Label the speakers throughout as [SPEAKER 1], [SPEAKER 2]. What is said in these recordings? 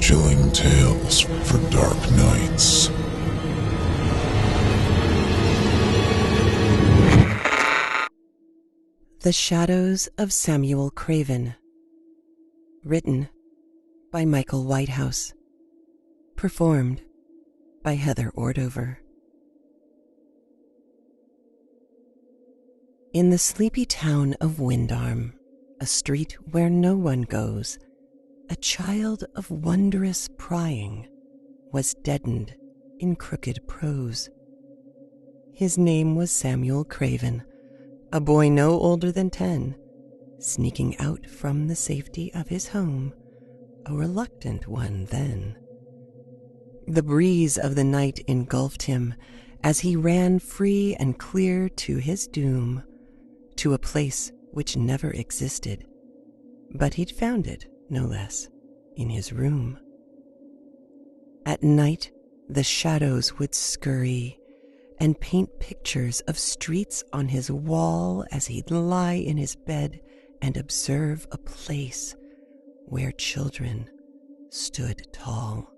[SPEAKER 1] chilling tales for dark nights.
[SPEAKER 2] The Shadows of Samuel Craven. Written by Michael Whitehouse. Performed by Heather Ordover. In the sleepy town of Windarm, a street where no one goes, a child of wondrous prying was deadened in crooked prose. His name was Samuel Craven, a boy no older than 10, sneaking out from the safety of his home, a reluctant one then. The breeze of the night engulfed him as he ran free and clear to his doom, to a place which never existed, but he'd found it, no less, in his room. At night, the shadows would scurry and paint pictures of streets on his wall as he'd lie in his bed and observe a place where children stood tall.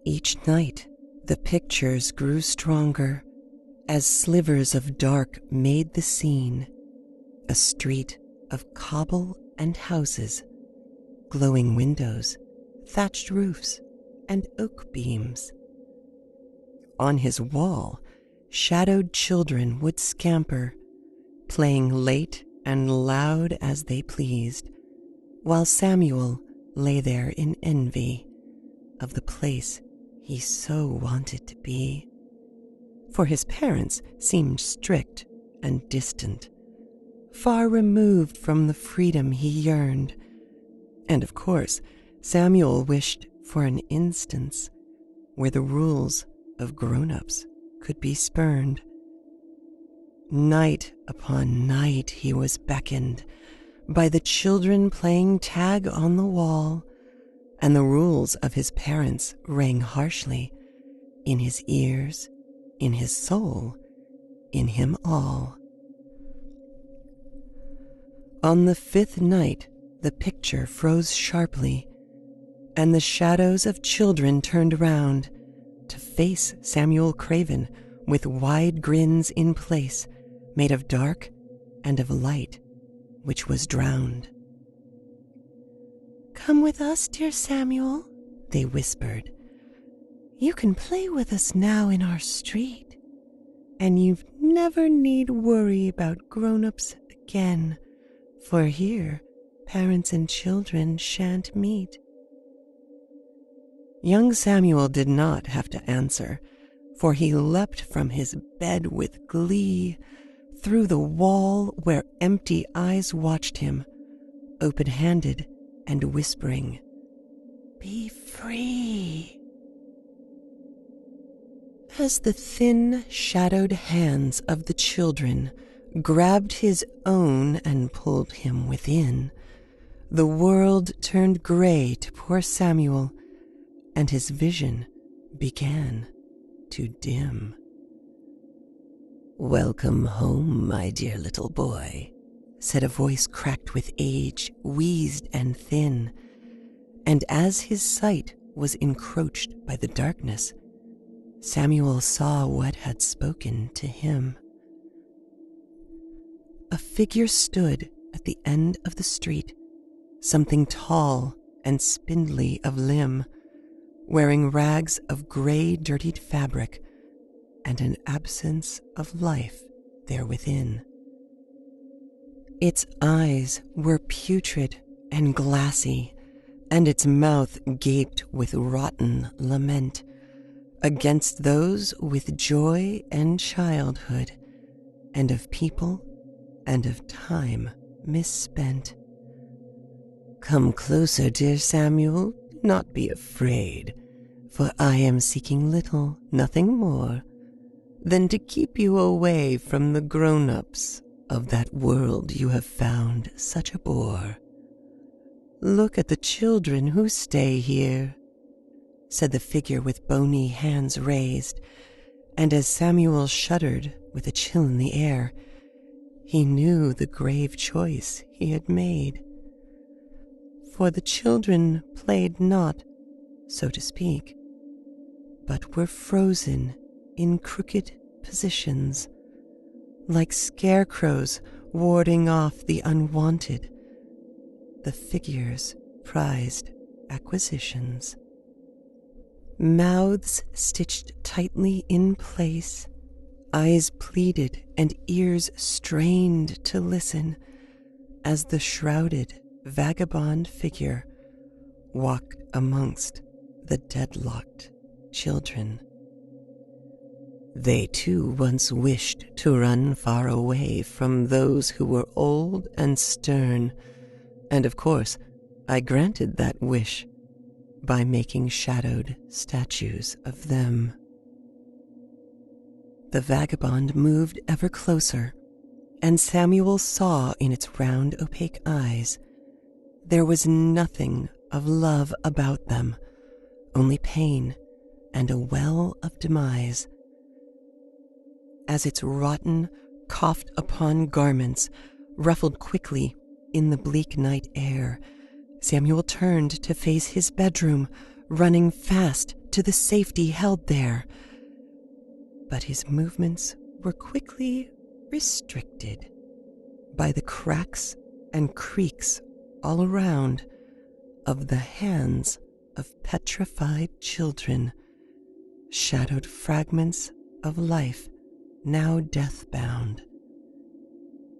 [SPEAKER 2] Each night, the pictures grew stronger as slivers of dark made the scene, a street of cobble and houses, glowing windows, thatched roofs, and oak beams. On his wall, shadowed children would scamper, playing late and loud as they pleased, while Samuel lay there in envy of the place he so wanted to be. For his parents seemed strict and distant, far removed from the freedom he yearned. And of course, Samuel wished for an instance where the rules of grown-ups could be spurned. Night upon night he was beckoned by the children playing tag on the wall, and the rules of his parents rang harshly in his ears, in his soul, in him all. On the 5th night, the picture froze sharply, and the shadows of children turned round to face Samuel Craven with wide grins in place, made of dark and of light, which was drowned. "Come with us, dear Samuel," they whispered. "You can play with us now in our street, and you never need worry about grown-ups again, for here parents and children shan't meet." Young Samuel did not have to answer, for he leapt from his bed with glee, through the wall where empty eyes watched him, open-handed and whispering, "Be free." As the thin, shadowed hands of the children grabbed his own and pulled him within, the world turned gray to poor Samuel, and his vision began to dim. "Welcome home, my dear little boy," said a voice cracked with age, wheezed and thin, and as his sight was encroached by the darkness, Samuel saw what had spoken to him. A figure stood at the end of the street, something tall and spindly of limb, wearing rags of gray dirtied fabric and an absence of life there within. Its eyes were putrid and glassy, and its mouth gaped with rotten lament against those with joy and childhood, and of people and of time misspent. "Come closer, dear Samuel, do not be afraid, for I am seeking little, nothing more, than to keep you away from the grown-ups of that world you have found such a bore. Look at the children who stay here," said the figure with bony hands raised, and as Samuel shuddered with a chill in the air, he knew the grave choice he had made. For the children played not so to speak, but were frozen in crooked positions, like scarecrows warding off the unwanted, the figure's prized acquisitions. Mouths stitched tightly in place, eyes pleaded and ears strained to listen as the shrouded vagabond figure walked amongst the deadlocked children. They too once wished to run far away from those who were old and stern, and of course I granted that wish by making shadowed statues of them. The vagabond moved ever closer, and Samuel saw in its round, opaque eyes there was nothing of love about them, only pain and a well of demise. As its rotten, coughed-upon garments ruffled quickly in the bleak night air, Samuel turned to face his bedroom, running fast to the safety held there. But his movements were quickly restricted by the cracks and creaks all around of the hands of petrified children, shadowed fragments of life now death-bound.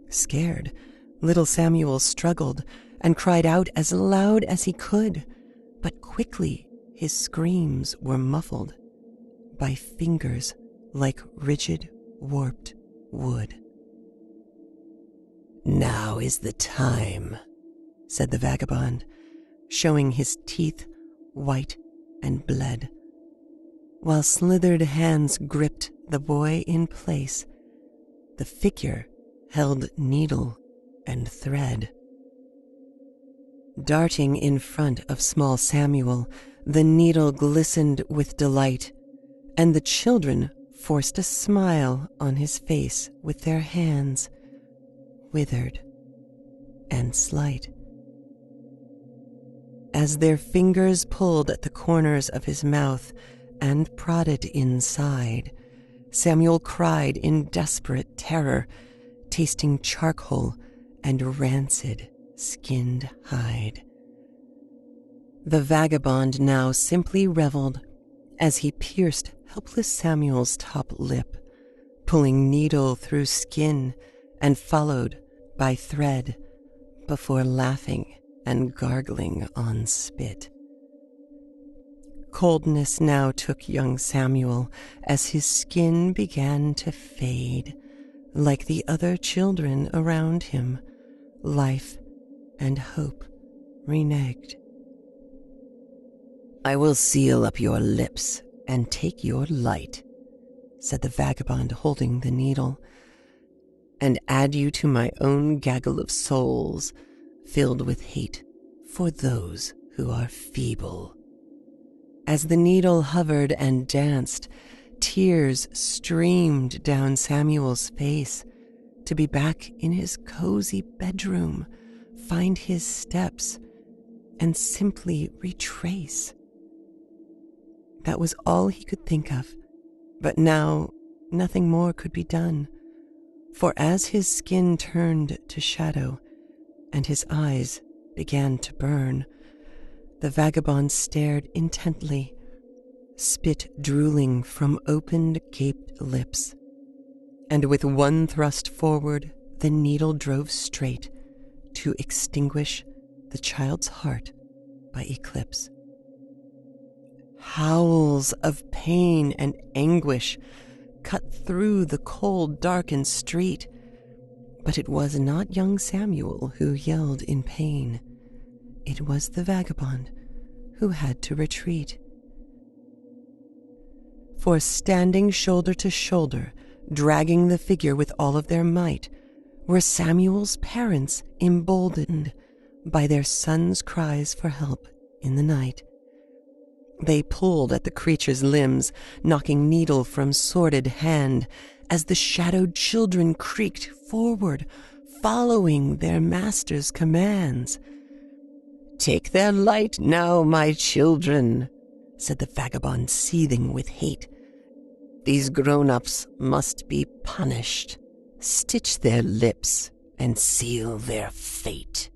[SPEAKER 2] Scared, little Samuel struggled and cried out as loud as he could, but quickly his screams were muffled by fingers like rigid, warped wood. "Now is the time," said the vagabond, showing his teeth white and bled, while slithered hands gripped the boy in place. The figure held needle and thread. Darting in front of small Samuel, the needle glistened with delight, and the children forced a smile on his face with their hands, withered and slight. As their fingers pulled at the corners of his mouth and prodded inside, Samuel cried in desperate terror, tasting charcoal and rancid skinned hide. The vagabond now simply reveled as he pierced helpless Samuel's top lip, pulling needle through skin and followed by thread, before laughing and gargling on spit. Coldness now took young Samuel as his skin began to fade, like the other children around him, life and hope reneged. "I will seal up your lips and take your light," said the vagabond, holding the needle, "and add you to my own gaggle of souls, filled with hate for those who are feeble." As the needle hovered and danced, tears streamed down Samuel's face to be back in his cozy bedroom, find his steps, and simply retrace. That was all he could think of, but now nothing more could be done, for as his skin turned to shadow and his eyes began to burn, the vagabond stared intently, spit drooling from opened, gaped lips, and with one thrust forward, the needle drove straight to extinguish the child's heart by eclipse. Howls of pain and anguish cut through the cold, darkened street, but it was not young Samuel who yelled in pain. It was the vagabond who had to retreat. For standing shoulder to shoulder, dragging the figure with all of their might, were Samuel's parents, emboldened by their son's cries for help in the night. They pulled at the creature's limbs, knocking needle from sworded hand, as the shadowed children creaked forward, following their master's commands. "Take their light now, my children," said the vagabond, seething with hate. "These grown-ups must be punished. Stitch their lips and seal their fate."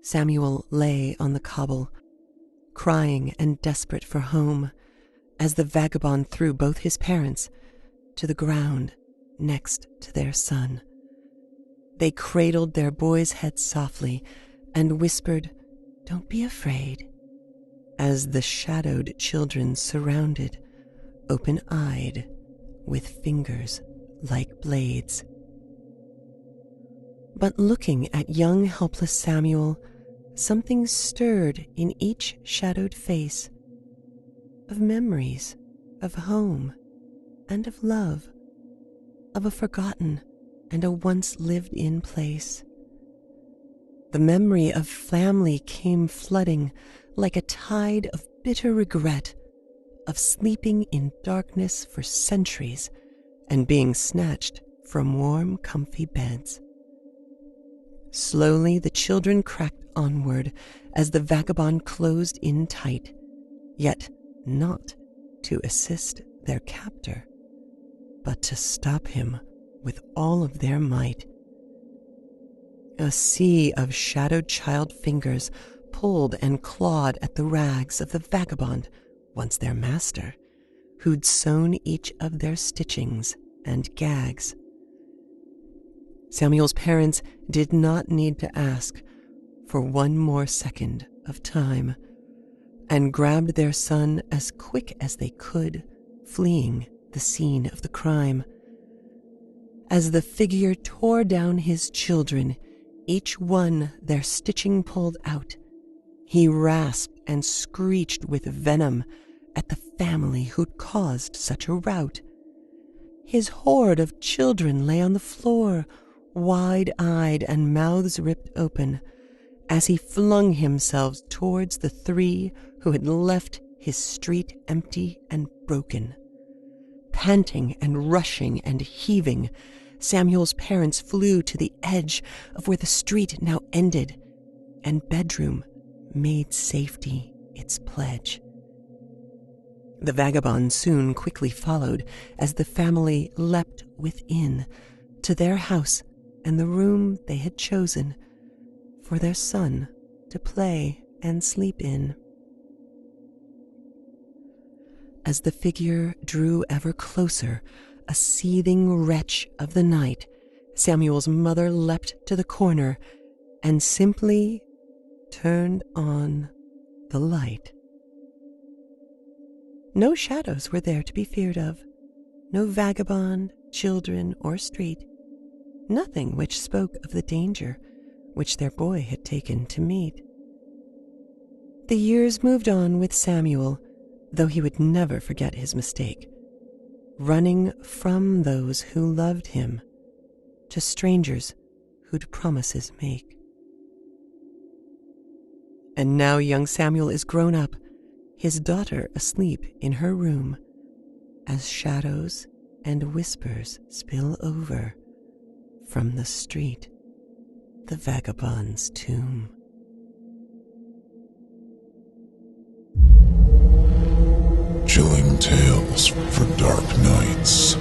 [SPEAKER 2] Samuel lay on the cobble, crying and desperate for home, as the vagabond threw both his parents to the ground next to their son. They cradled their boy's head softly and whispered, "Don't be afraid," as the shadowed children surrounded, open-eyed, with fingers like blades. But looking at young helpless Samuel, something stirred in each shadowed face, of memories, of home, and of love, of a forgotten and a once lived-in place. The memory of family came flooding like a tide of bitter regret, of sleeping in darkness for centuries and being snatched from warm, comfy beds. Slowly the children cracked onward as the vagabond closed in tight, yet not to assist their captor, but to stop him with all of their might. A sea of shadowed child fingers pulled and clawed at the rags of the vagabond, once their master, who'd sewn each of their stitchings and gags. Samuel's parents did not need to ask for one more second of time, and grabbed their son as quick as they could, fleeing the scene of the crime. As the figure tore down his children, each one their stitching pulled out, he rasped and screeched with venom at the family who'd caused such a rout. His horde of children lay on the floor, wide-eyed and mouths ripped open, as he flung himself towards the three who had left his street empty and broken. Panting and rushing and heaving, Samuel's parents flew to the edge of where the street now ended, and bedroom made safety its pledge. The vagabond soon quickly followed as the family leapt within to their house and the room they had chosen for their son to play and sleep in. As the figure drew ever closer, a seething wretch of the night, Samuel's mother leapt to the corner and simply turned on the light. No shadows were there to be feared of, no vagabond, children, or street, nothing which spoke of the danger which their boy had taken to meet. The years moved on with Samuel, though he would never forget his mistake, running from those who loved him to strangers who'd promises make. And now young Samuel is grown up, his daughter asleep in her room, as shadows and whispers spill over from the street, the vagabond's tomb.
[SPEAKER 1] Chilling tales for dark nights.